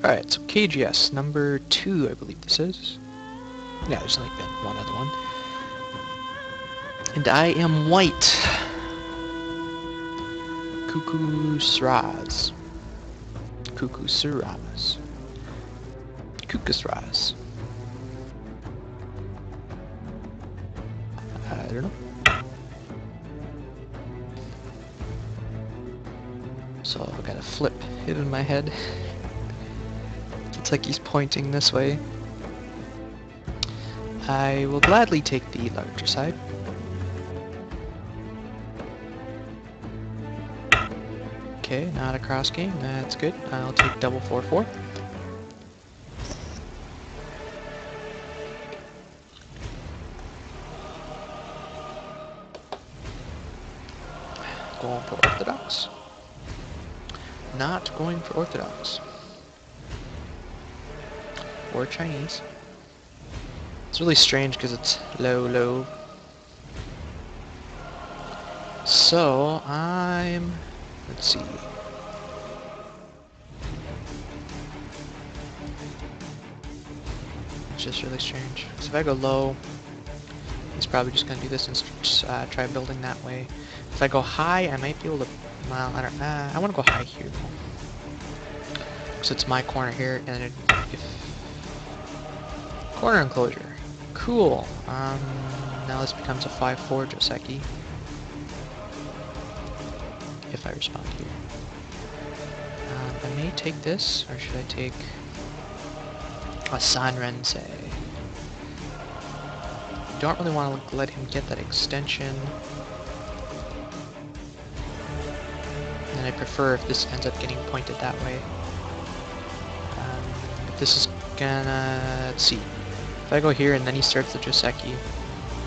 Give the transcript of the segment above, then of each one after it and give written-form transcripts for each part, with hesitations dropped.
Alright, so KGS number 2, I believe this is. Yeah, there's like that one other one. And I am white. Kukusras. Kukusuramas. Kukusras. I don't know. So I've got a flip hit in my head. It's like he's pointing this way. I will gladly take the larger side. Okay, not a cross game, that's good. I'll take double 4-4. Going for orthodox. Not going for orthodox. Or Chinese. It's really strange because it's low, low. So, let's see. It's just really strange. So if I go low, he's probably just gonna do this and try building that way. If I go high, I might be able to, well, I don't, I wanna go high here though. Because it's my corner here, and if corner enclosure. Cool. Now this becomes a 5-4 Joseki. If I respond here. I may take this, or should I take a Sanrensei? Don't really want to let him get that extension. And I prefer if this ends up getting pointed that way. If this is gonna, let's see. If I go here and then he starts the Joseki,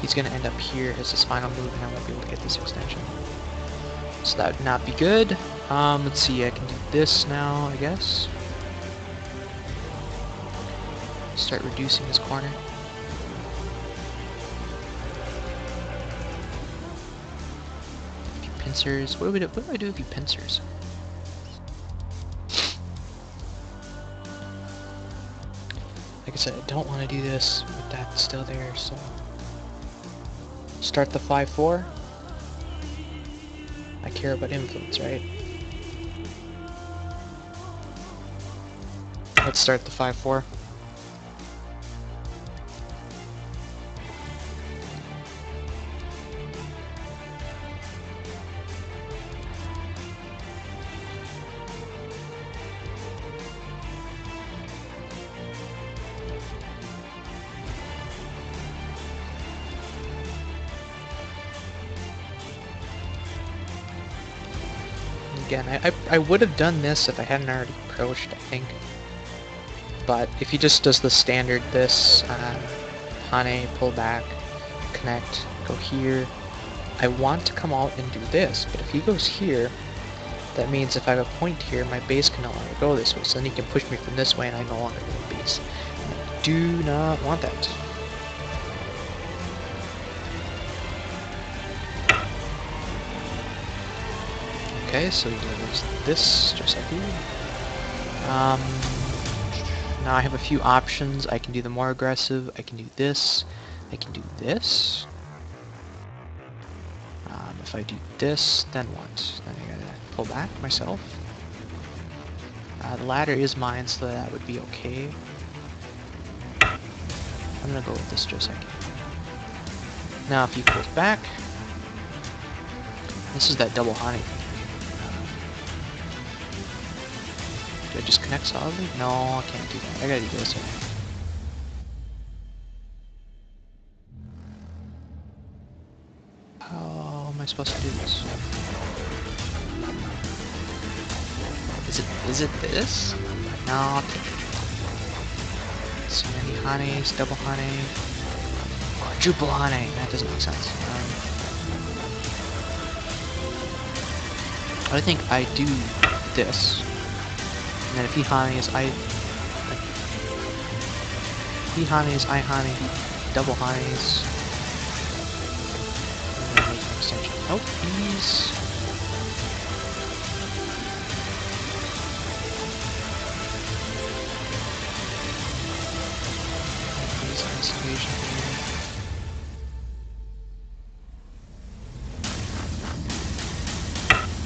he's gonna end up here as his final move and I won't be able to get this extension. So that would not be good. Let's see, I can do this now, I guess. Start reducing his corner. A few pincers. What do I do with the pincers? Like I said, I don't want to do this with that still there, so start the 5-4. I care about influence, right? Let's start the 5-4. Again, I would have done this if I hadn't already approached, I think. But if he just does the standard this, Hane, pull back, connect, go here, I want to come out and do this, but if he goes here, that means if I have a point here, my base can no longer go this way, so then he can push me from this way and I no longer go base. And I do not want that. Okay, so he delivers this, just like you. Now I have a few options. I can do the more aggressive, I can do this, I can do this. If I do this, then what? Then I gotta pull back myself. The ladder is mine, so that would be okay. I'm gonna go with this just a second. Now if he pulls back, this is that double Hane thing. Do I just connect solidly? No, I can't do that. I gotta do this. How am I supposed to do this? Is it this? No, okay. So many Hanes, double Hane, quadruple Hane. That doesn't make sense. I think I do this. And then if he Hanes, I Hane, he double Hanes. And then make an extension. Nope, he's...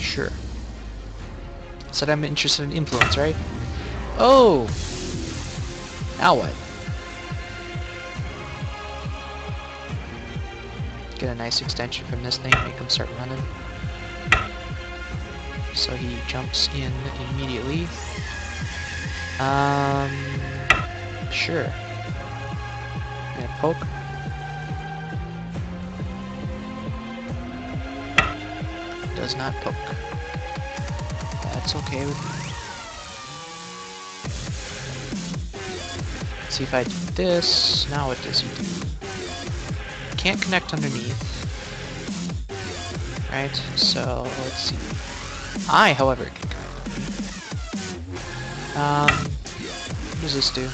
Sure. Said I'm interested in influence, right? Oh! Now what? Get a nice extension from this thing, make him start running. So he jumps in immediately. Sure. Gonna poke. Does not poke. That's okay with me. Let's see if I do this. Now what does he do? Can't connect underneath. Right, so let's see. I, however, can connect underneath. What does this do?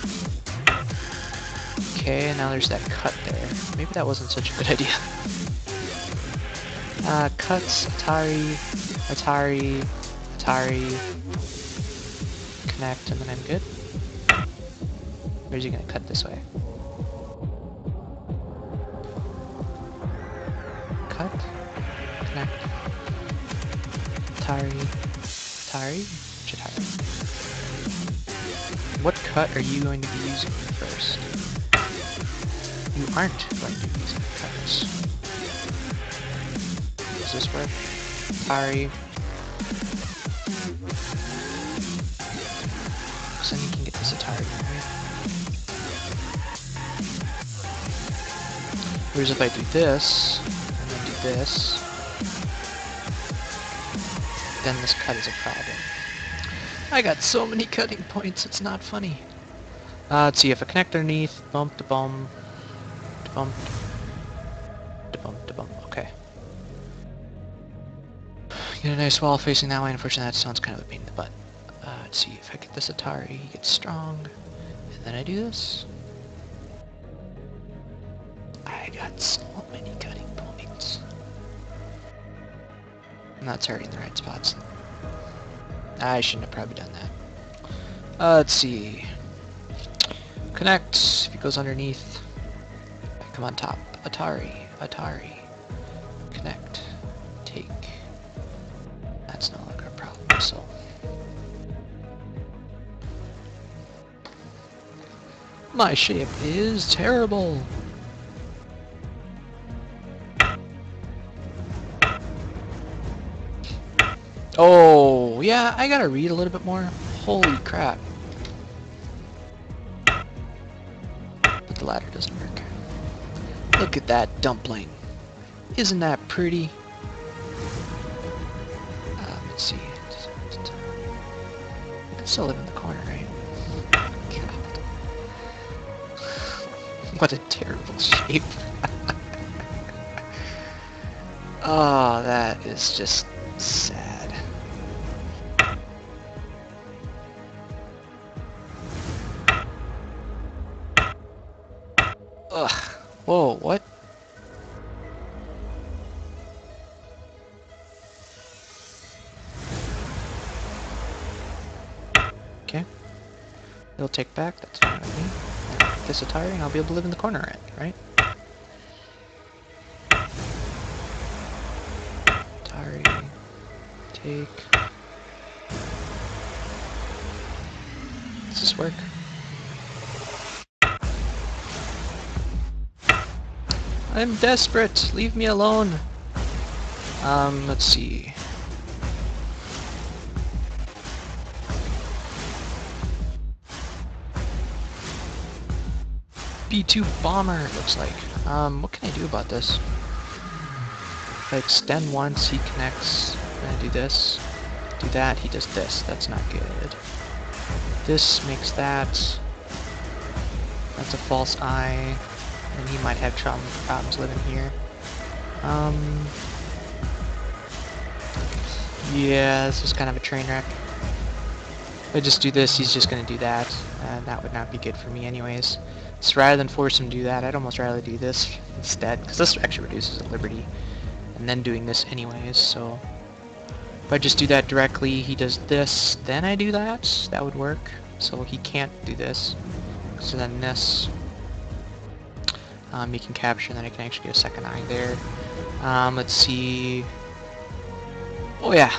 Okay, now there's that cut there. Maybe that wasn't such a good idea. Cuts, Atari, Atari, Atari, connect, and then I'm good. Or is he gonna cut this way? Cut, connect, Atari, Atari, Atari. What cut are you going to be using first? You aren't going to be using cuts. Does this work? Atari. So then you can get this Atari, right? Whereas if I do this, and then do this, then this cut is a problem. I got so many cutting points, it's not funny. Let's see, if I connect underneath, bump to bump, to bump, to bump, to bump, okay. Get a nice wall facing that way. Unfortunately, that sounds kind of a pain in the butt. Let's see if I get this Atari, he gets strong, and then I do this. I got so many cutting points. I'm not starting in the right spots. I shouldn't have probably done that. Let's see. Connect. If he goes underneath, I come on top. Atari, Atari. Connect. Take. That's no longer a problem, so. My shape is terrible. Oh, yeah, I gotta read a little bit more. Holy crap. But the ladder doesn't work. Look at that dumpling. Isn't that pretty? Let's see. I can still live in the corner, right? God. What a terrible shape. Oh, that is just sad. Ugh. Whoa, what? Okay. It'll take back, that's fine with me. This Atari and I'll be able to live in the corner end, right? Atari. Take. Does this work? I'm desperate! Leave me alone! Let's see. B2 bomber, it looks like. What can I do about this? If I extend once, he connects, and I do this. Do that, he does this. That's not good. This makes that. That's a false eye. And he might have problems living here. Yeah, this is kind of a train wreck. If I just do this, he's just gonna do that, and that would not be good for me anyways. So rather than force him to do that, I'd almost rather do this instead, because this actually reduces the liberty, and then doing this anyways, so. If I just do that directly, he does this, then I do that, that would work. So he can't do this. So then this. You can capture, and then I can actually get a second eye there. Let's see. Oh yeah,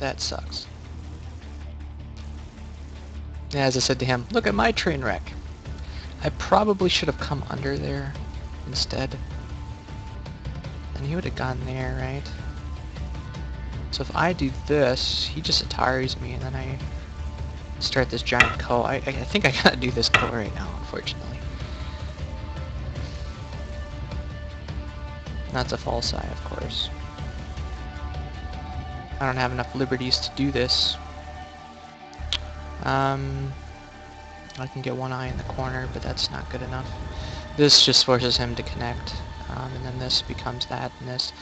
That sucks. As I said to him, look at my train wreck. I probably should have come under there instead. And he would have gone there, right? So if I do this, he just Ataris me, and then I start this giant ko. I think I gotta do this ko right now, unfortunately. That's a false eye, of course. I don't have enough liberties to do this. I can get one eye in the corner, but that's not good enough. This just forces him to connect, and then this becomes that, and this.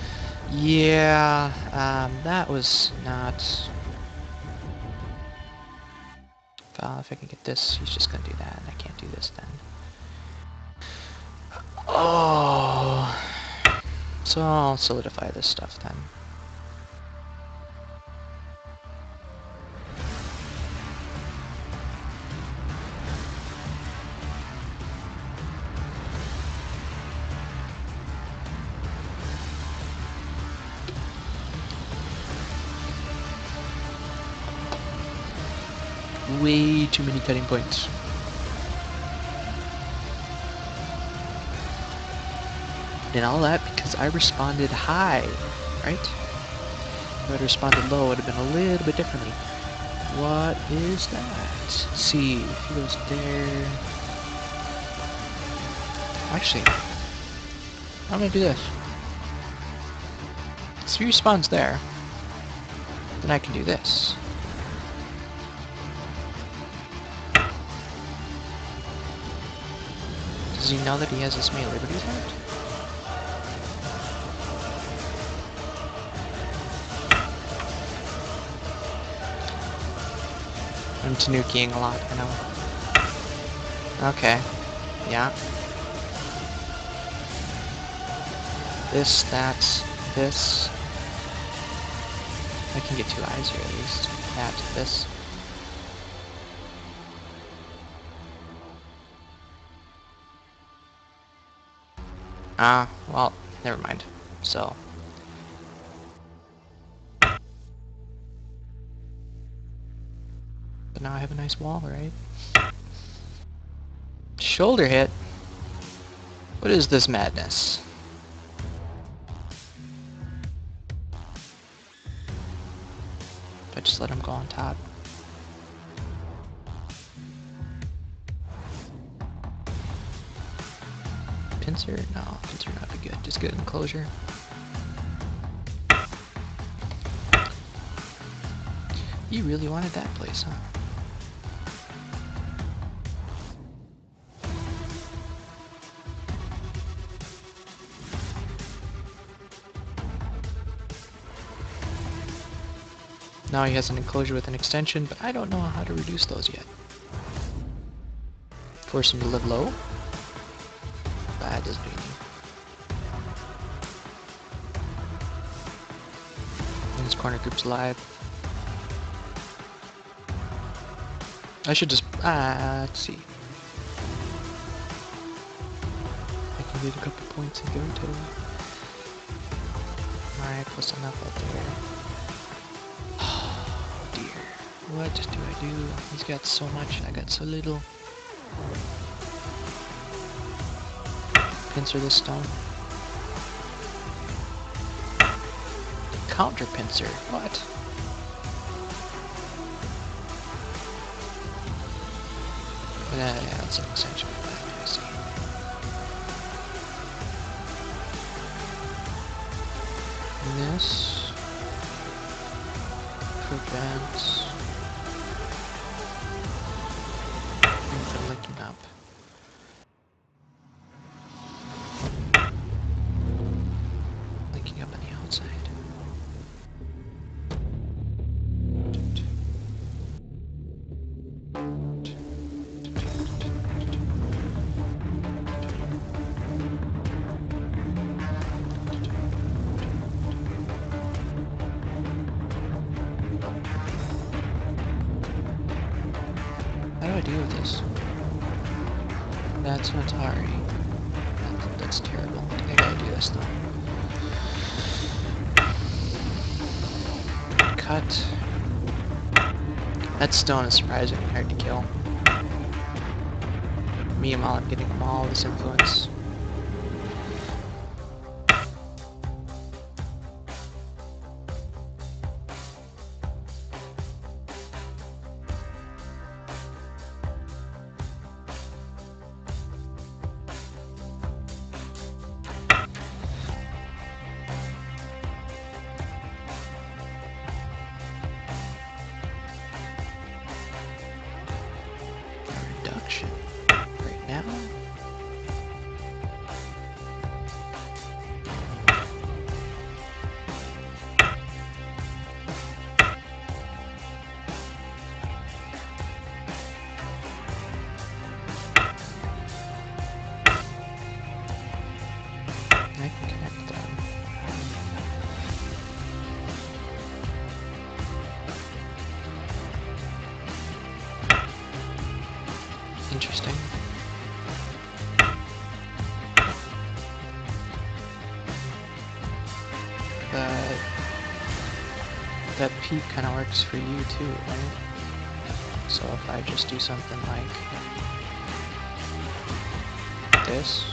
Yeah, that was not... if I can get this, he's just gonna do that, and I can't do this then. Oh! So I'll solidify this stuff then. Way too many cutting points. And all that because I responded high, right? If I had responded low, it would have been a little bit differently. What is that? Let's see, if he goes there... Actually, I'm gonna do this. So he respawns there, then I can do this. Does he know that he has this many liberties left? I'm Tanukiing a lot, I know. Okay. Yeah. This, that, this. I can get 2 eyes here at least. That, this. Well, never mind. So. But now I have a nice wall, right? Shoulder hit? What is this madness? If I just let him go on top. Pincer? No, pincer not be good. Just good enclosure. You really wanted that place, huh? Now he has an enclosure with an extension, but I don't know how to reduce those yet. Force him to live low. That doesn't do anything. And his corner group's alive. I should just, let's see. I can get a couple points and go to. Alright, plus enough up there. Oh dear. What do I do? He's got so much and I got so little. Pincer this stone. Counter pincer. What? Yeah, that's an extension for that, I see. And this prevents him from linking up. Linking up on the outside. How do I deal with this? That's an Atari. That's terrible. I think I gotta do this though. Cut. That stone is surprisingly hard to kill. Meanwhile, I'm getting them all this influence. Reduction. Right now. I can connect them. Interesting. That peak kind of works for you too, right? So if I just do something like this.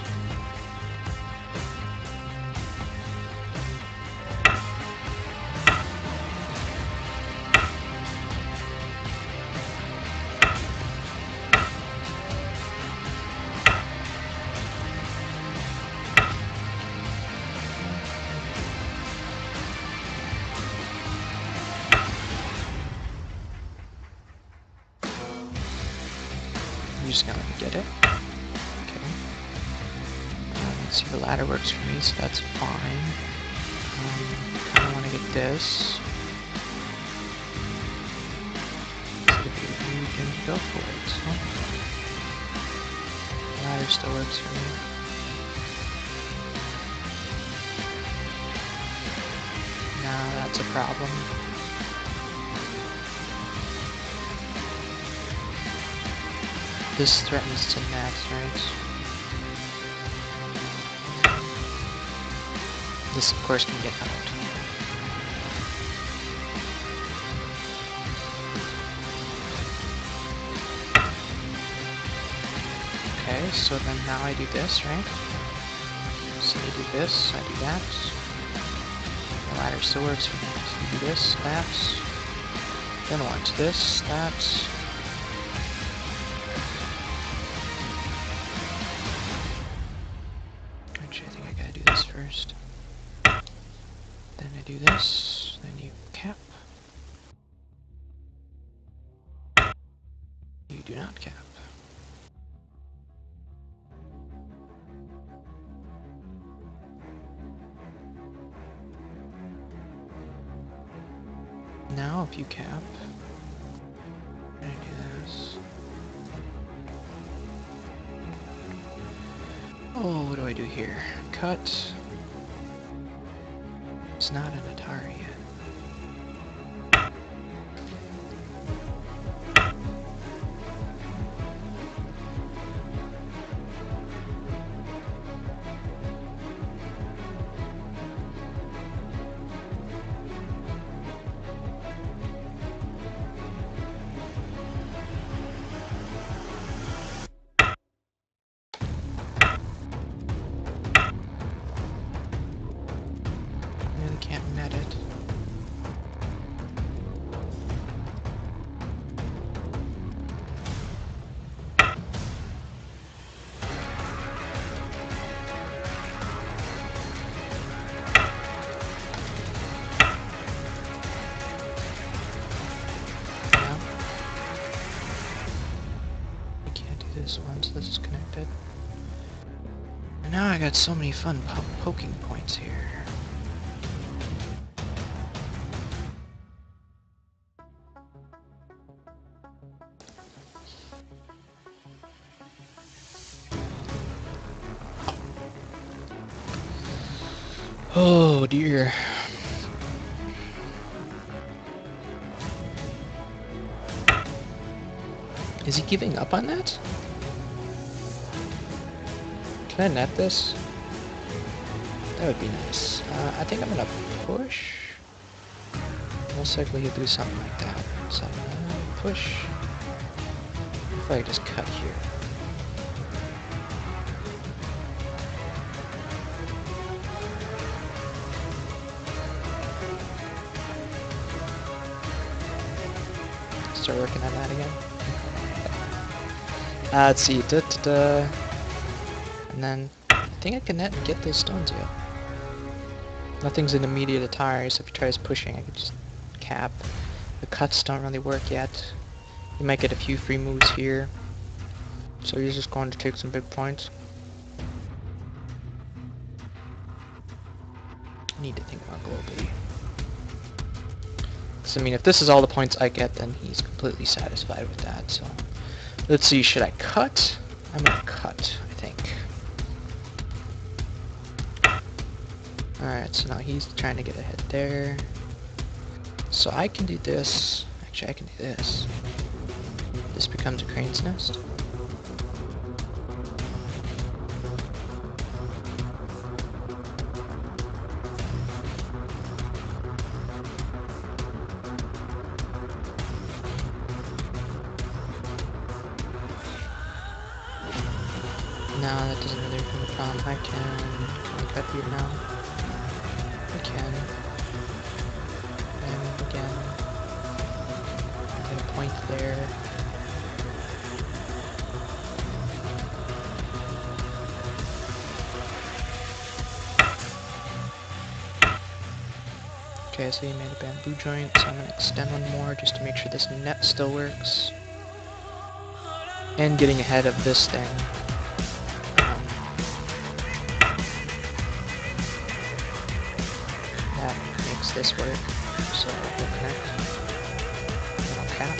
I'm just gonna get it. Okay. So the ladder works for me, so that's fine. Kinda wanna get this. So if you can go for it. Huh? The ladder still works for me. Now that's a problem. This threatens to max, right? This, of course, can get out. Okay, so then now I do this, right? So I do this, I do that. The ladder still works for me. So you do this, that. Then watch this, that. Actually, I think I gotta do this first. Then I do this, then you cap. You do not cap. Now if you cap, I'm gonna do this. Oh, what do I do here? Cut. It's not an Atari yet. Really can't net it. This one, so this is connected. And now I got so many fun poking points here. Oh dear. Is he giving up on that? Can I net this? That would be nice. I think I'm gonna push. Most likely he'll do something like that. So I'm gonna push. If I just cut here. Start working on that again. Let's see. And then I think I can get those stones yet. Nothing's an immediate attire, so if he tries pushing, I can just cap. The cuts don't really work yet. You might get a few free moves here. So he's just going to take some big points. I need to think about globally. Because, I mean, if this is all the points I get, then he's completely satisfied with that, so... Let's see, should I cut? I'm gonna cut, I think. Alright, so now he's trying to get ahead there. So I can do this. Actually, I can do this. This becomes a crane's nest. No, that doesn't really become a problem. Can I cut here now? I can. And again. Get a point there. Okay, so you made a bamboo joint, so I'm going to extend one more just to make sure this net still works. And getting ahead of this thing. That makes this work, so we'll connect. And I'll cap.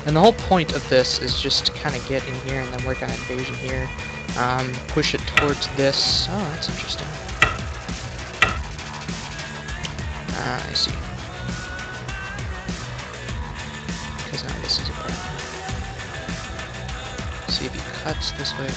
And the whole point of this is just to kind of get in here and then work on invasion here. Push it towards this. Oh, that's interesting. I see. Because now this is a problem. See if he cuts this way.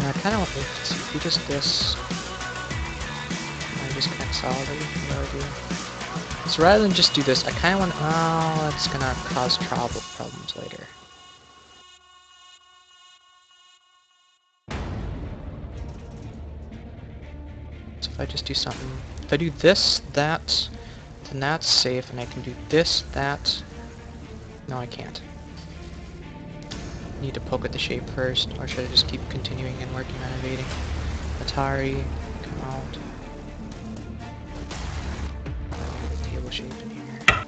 I kind of want to see if we just this. I just connect solidly. What do I do? So rather than just do this, I kind of want. Oh, that's gonna cause problems later. So if I just do something, if I do this, that, then that's safe, and I can do this, that. No, I can't. Need to poke at the shape first, or should I just keep continuing and working on evading? Atari, come out. Table shape in here. I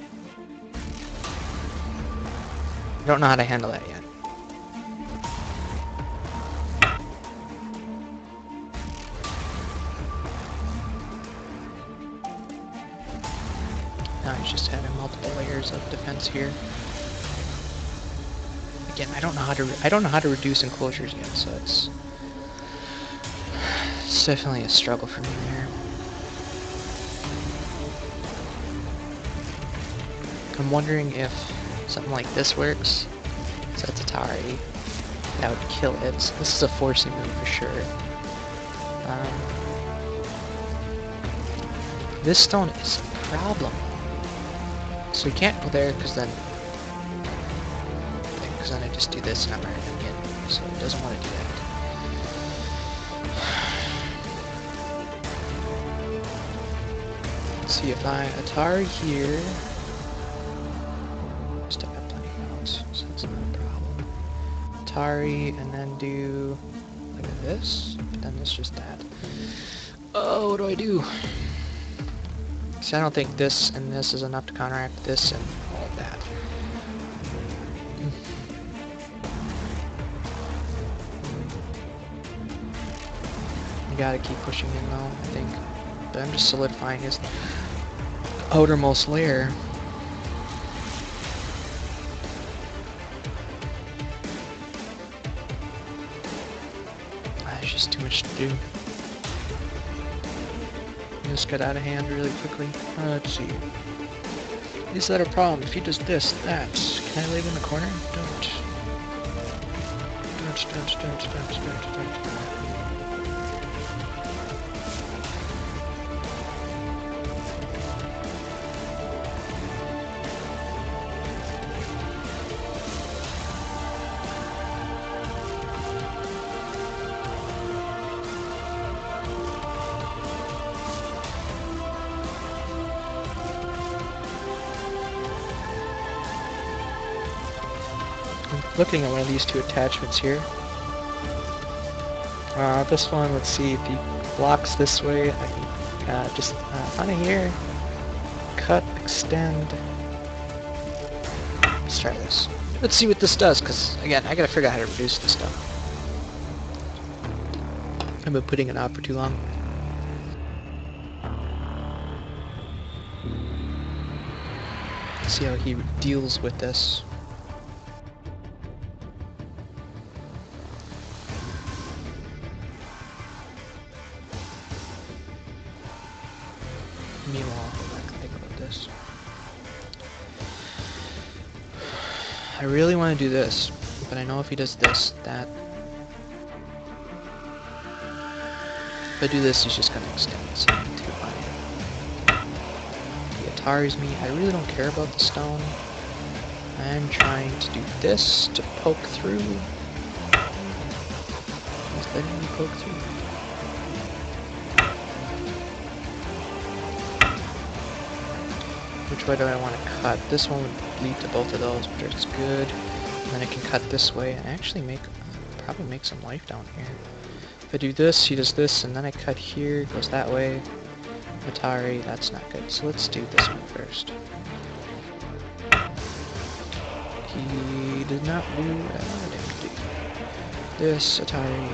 don't know how to handle that yet. Now he's just having multiple layers of defense here. Again, I don't know how to reduce enclosures yet, so it's definitely a struggle for me there. I'm wondering if something like this works. So that's Atari. That would kill it. So this is a forcing move for sure. This stone is a problem. So you can't go there because then I just do this and I'm already gonna get, so it doesn't want to do that. Let's see if I Atari here. Still got plenty of notes, so that's not a problem. Atari and then do like this, but then it's just that. Oh, what do I do? See, I don't think this and this is enough to counteract this and all of that. gotta keep pushing in though, I think. But I'm just solidifying his outermost layer. There's just too much to do. This got out of hand really quickly. Let's see. Is that a problem? If he does this, that. Can I leave in the corner? Don't. Looking at one of these two attachments here. This one, let's see if he blocks this way. I can just on here, cut, extend. Let's try this. Let's see what this does, because again, I gotta figure out how to reduce this stuff. I've been putting it out for too long. Let's see how he deals with this. I really want to do this, but I know if he does this, that. If I do this, he's just going to extend this too high. He Ataris me. I really don't care about the stone. I'm trying to do this to poke through. He's letting me poke through. Which way do I want to cut? This one would lead to both of those, but it's good. And then I can cut this way and actually probably make some life down here. If I do this, he does this, and then I cut here, goes that way. Atari, that's not good. So let's do this one first. He did not do what I wanted him to do. This, Atari.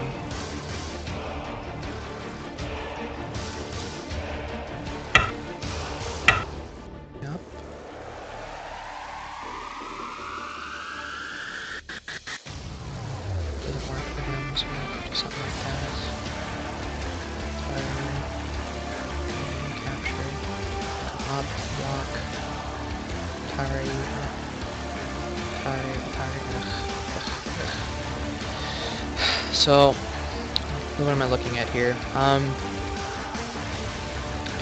So, what am I looking at here? A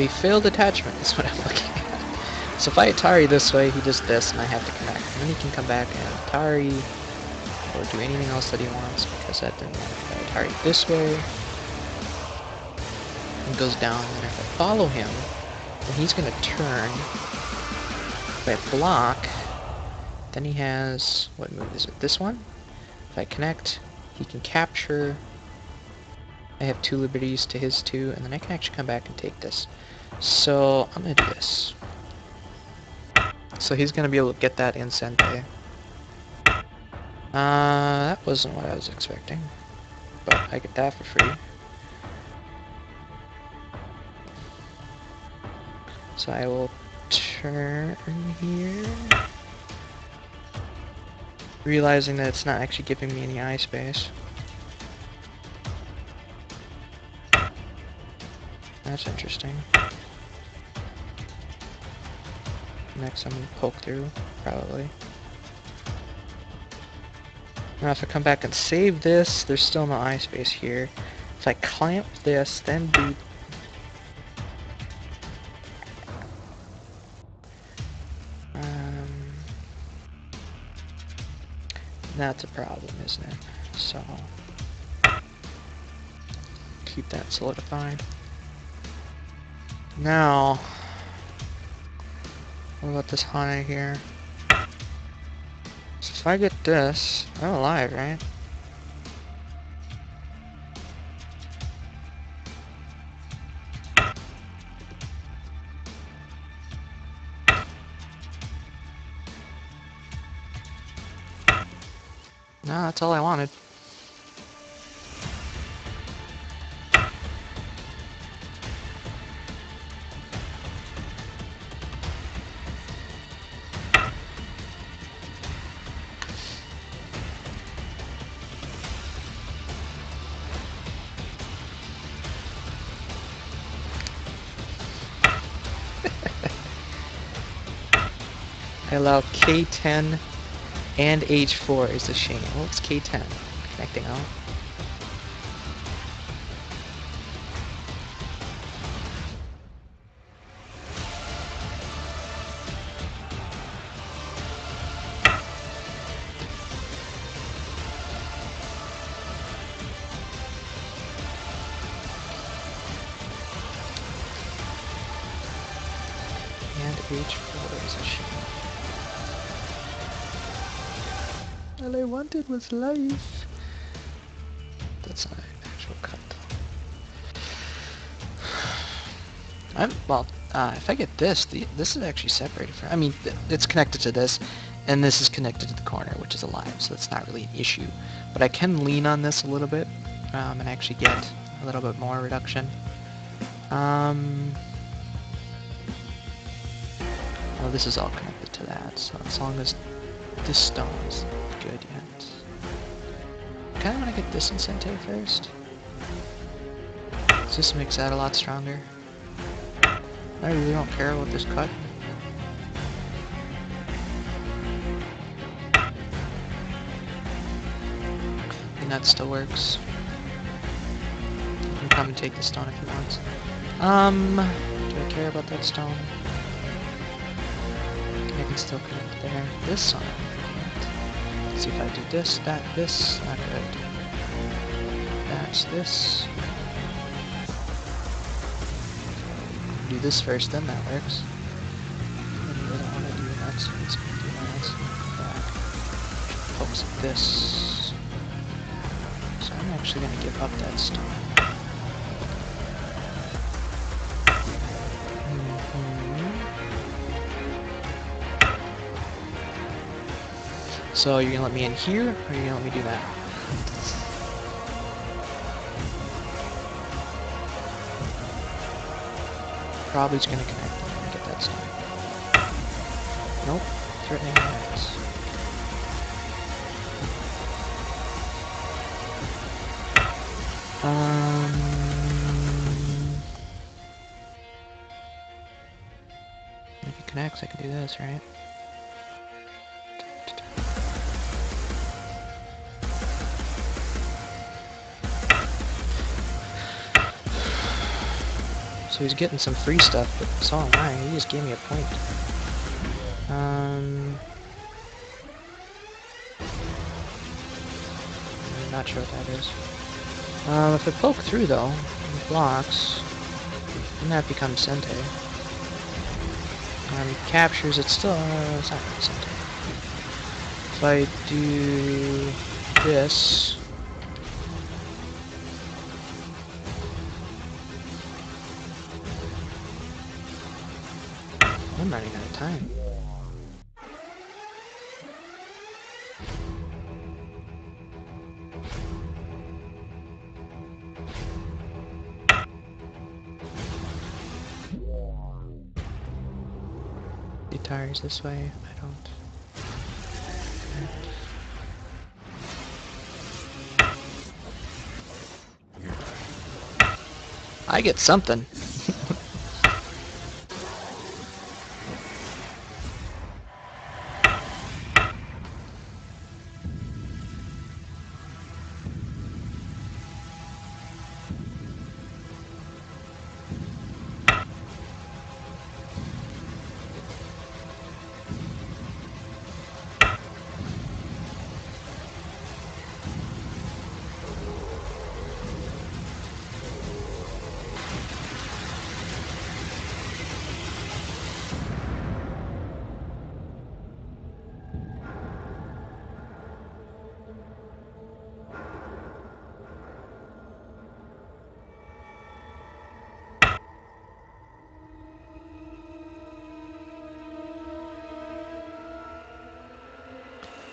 failed attachment is what I'm looking at. So if I Atari this way, he does this, and I have to connect. And then he can come back and Atari, or do anything else that he wants, because that didn't matter. If I Atari this way, and goes down, and if I follow him, then he's going to turn. If I block, then he has, what move is it? This one? If I connect, he can capture. I have 2 liberties to his 2, and then I can actually come back and take this. So I'm gonna do this. So he's gonna be able to get that in Senpai. That wasn't what I was expecting, but I get that for free. So I will turn here, realizing that it's not actually giving me any eye space. That's interesting. Next I'm going to poke through, probably. Now if I come back and save this, there's still no eye space here. If I clamp this, then do... That's a problem, isn't it? So... keep that solidified. Now... what about this Hane here? So if I get this, I'm alive, right? No, that's all I wanted. allow K10 and H4 is a shame. Oh, it's K10 connecting out. And H4 is a shame. All I wanted was life. That's not an actual cut. If I get this, this is actually separated from. I mean, it's connected to this, and this is connected to the corner, which is alive, so that's not really an issue. But I can lean on this a little bit, and actually get a little bit more reduction. Well, this is all connected to that, so as long as this stone is good yet. I kind of want to get this incentive first. This makes that a lot stronger. I really don't care about this cut. And that still works. You can come and take the stone if you want. Do I care about that stone? I can still connect there. This stone I can't. Let's see if I do this, that, this. Not good. That's this. Do this first, then that works. And we don't want to do that, so it's going to do that. Back. Focus on this. So I'm actually going to give up that stone. So you're going to let me in here, or you're going to let me do that? Probably just going to connect and get that stone. Nope. Threatening that. If it connects, I can do this, right? So he's getting some free stuff, but so am I. He just gave me a point. I'm not sure what that is. If I poke through though, it blocks, then that becomes Sente. Captures it still, it's not really Sente. If I do this, I'm running out of time. Guitars this way, I don't. I get something.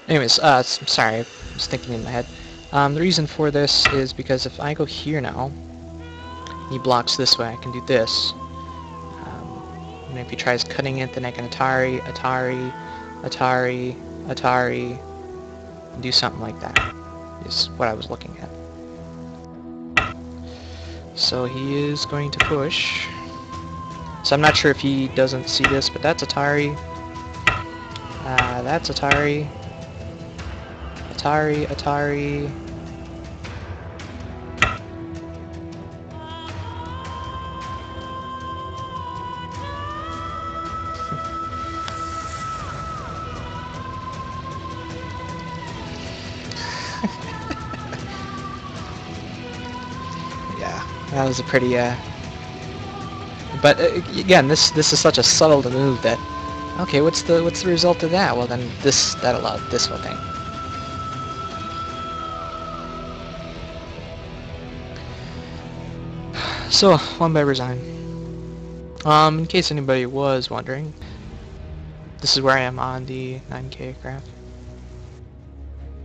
Anyways, sorry, I was thinking in my head. The reason for this is because if I go here now, he blocks this way, I can do this. And if he tries cutting it, then I can Atari, and do something like that, is what I was looking at. So he is going to push. So I'm not sure if he doesn't see this, but that's Atari. That's Atari. Atari, Atari. Yeah, that was a pretty, but again, this is such a subtle move that, okay, what's the result of that? Well, then that allowed this whole thing. So, won by resign. In case anybody was wondering, this is where I am on the 9K graph.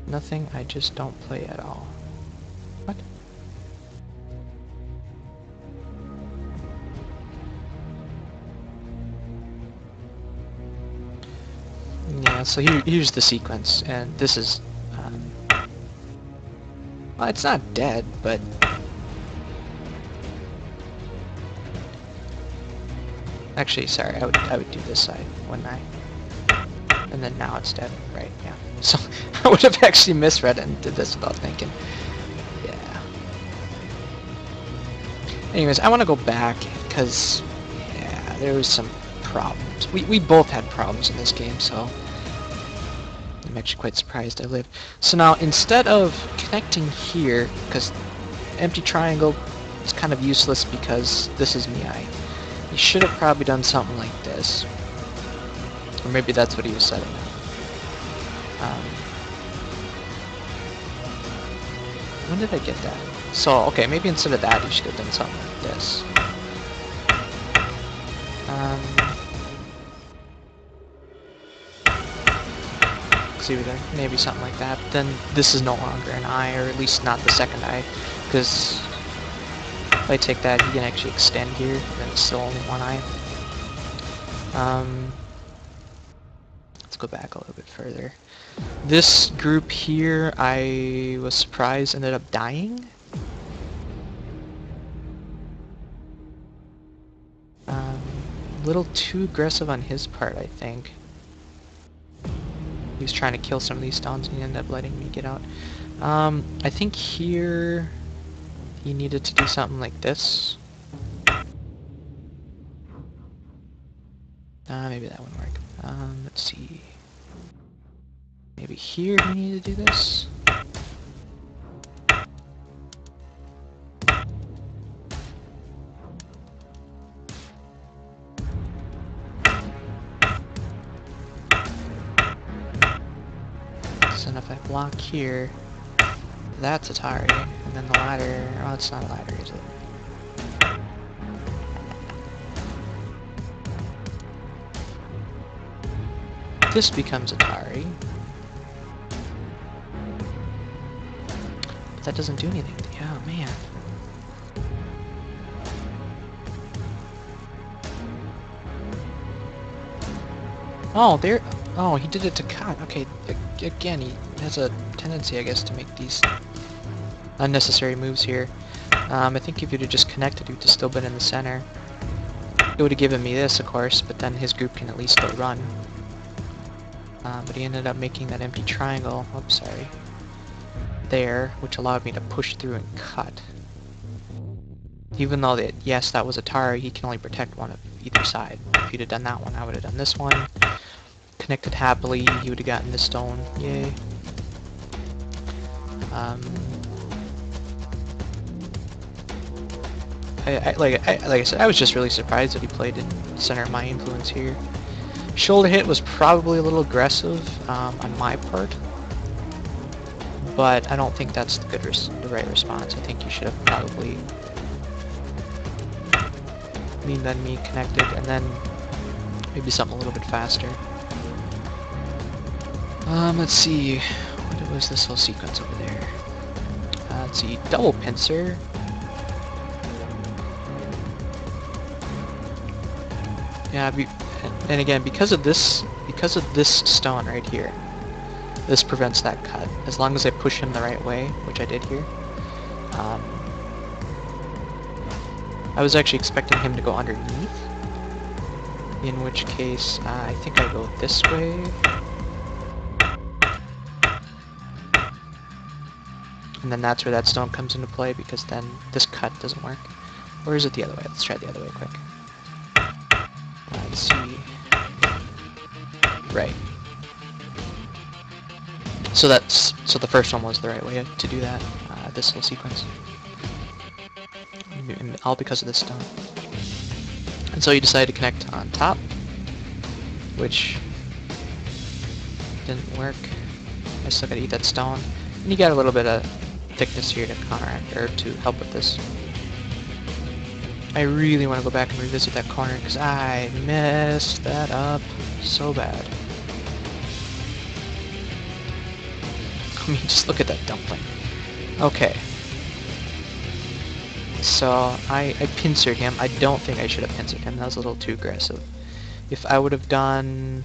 Nothing, I just don't play at all. What? Yeah, so here's the sequence, and this is, well, it's not dead, but actually, sorry, I would do this side, wouldn't I? And then now it's dead, right? Yeah. So I would have actually misread it and did this without thinking. Yeah. Anyways, I want to go back because, yeah, there was some problems. We both had problems in this game, so I'm actually quite surprised I lived. So now, instead of connecting here, because empty triangle is kind of useless because this is Miai, you should have probably done something like this. Or maybe that's what he was setting up. When did I get that? So, okay, maybe instead of that, you should have done something like this. See there, maybe something like that. But then this is no longer an eye, or at least not the second eye, because if I take that, you can actually extend here, and then it's still only one eye. Let's go back a little bit further. This group here, I was surprised, ended up dying. A little too aggressive on his part, I think. He was trying to kill some of these stones and he ended up letting me get out. I think here he needed to do something like this. Maybe that wouldn't work. Let's see. Maybe here we need to do this. So if I block here, that's Atari, and then the ladder, oh, it's not a ladder, is it? This becomes Atari. But that doesn't do anything. Oh, man. Oh, there. Oh, he did it to cut. Okay, again, he has a tendency, I guess, to make these unnecessary moves here. I think if you'd have just connected, you'd have still been in the center. It would have given me this, of course, but then his group can at least still run. But he ended up making that empty triangle. Oops, sorry. There, which allowed me to push through and cut. Even though that, yes, that was Atari, he can only protect one of either side. If he'd have done that one, I would have done this one. Connected happily, he would have gotten this stone. Yay. Like I said, I was just really surprised that he played in center of my influence here. Shoulder hit was probably a little aggressive on my part, but I don't think that's the right response. I think you should have probably leaned on me, connected, and then maybe something a little bit faster. Let's see, what was this whole sequence over there? Let's see, double pincer. Yeah, and again, because of this stone right here, this prevents that cut. As long as I push him the right way, which I did here. I was actually expecting him to go underneath, in which case I think I go this way. And then that's where that stone comes into play, because then this cut doesn't work. Or is it the other way? Let's try it the other way quick. Let's see. Right. So the first one was the right way to do that, this whole sequence. And all because of this stone. And so you decide to connect on top, which didn't work. I still gotta eat that stone. And you got a little bit of thickness here to counteract, or to help with this. I really want to go back and revisit that corner because I messed that up so bad. I mean, just look at that dumpling. Okay. So, I pincered him. I don't think I should have pincered him. That was a little too aggressive. If I would have done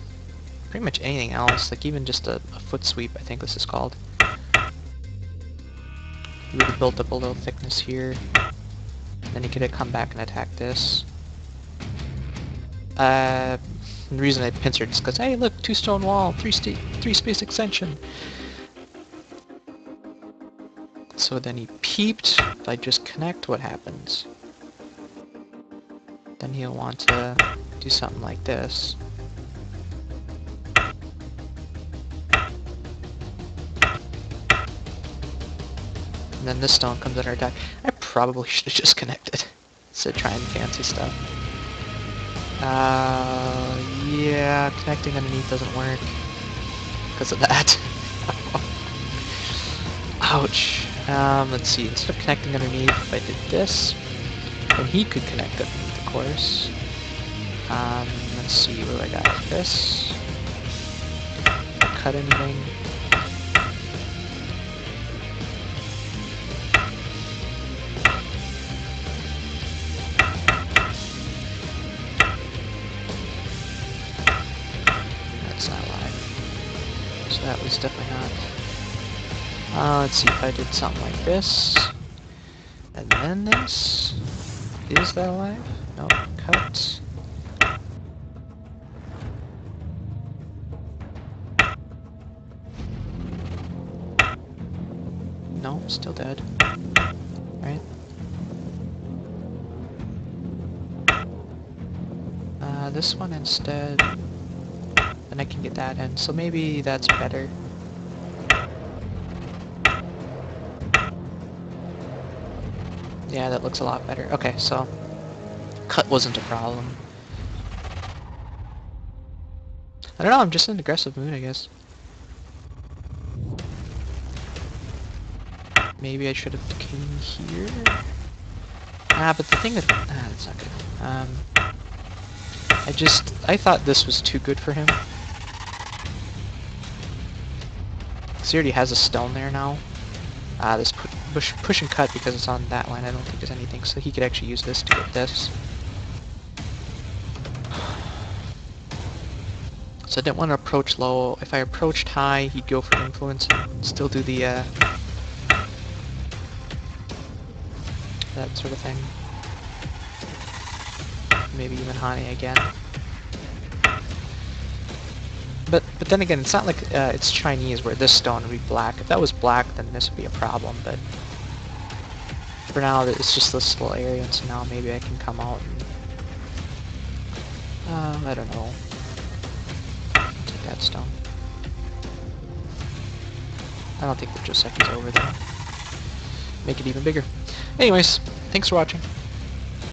pretty much anything else, like even just a foot sweep, I think this is called. He would have built up a little thickness here. Then he could have come back and attacked this. The reason I pincered is because, hey, look, 2 stone wall, 3 space extension. So then he peeped. If I just connect, what happens? Then he'll want to do something like this. And then this stone comes under attack. I probably should have just connected instead of trying fancy stuff. Yeah, connecting underneath doesn't work because of that. Ouch. Let's see, instead of connecting underneath, if I did this, then he could connect underneath, of course. Let's see, what do I got? This. Cut anything. That's not live. So that was definitely not. Let's see if I did something like this, and then this. Is that alive? No, cut. No, still dead. Right? This one instead. Then I can get that in, so maybe that's better. Yeah, that looks a lot better. Okay, so cut wasn't a problem. I don't know, I'm just in an aggressive mood, I guess. Maybe I should have came here. But the thing that that's not good. I thought this was too good for him. 'Cause he already has a stone there now. This push and cut, because it's on that line, I don't think there's anything, so he could actually use this to get this. So I didn't want to approach low. If I approached high, he'd go for influence and still do the, that sort of thing. Maybe even Hani again. But then again, it's not like it's Chinese where this stone would be black. If that was black, then this would be a problem, but for now, it's just this little area, and so now maybe I can come out and, I don't know, take that stone. I don't think the Josecki's over there. Make it even bigger. Anyways, thanks for watching.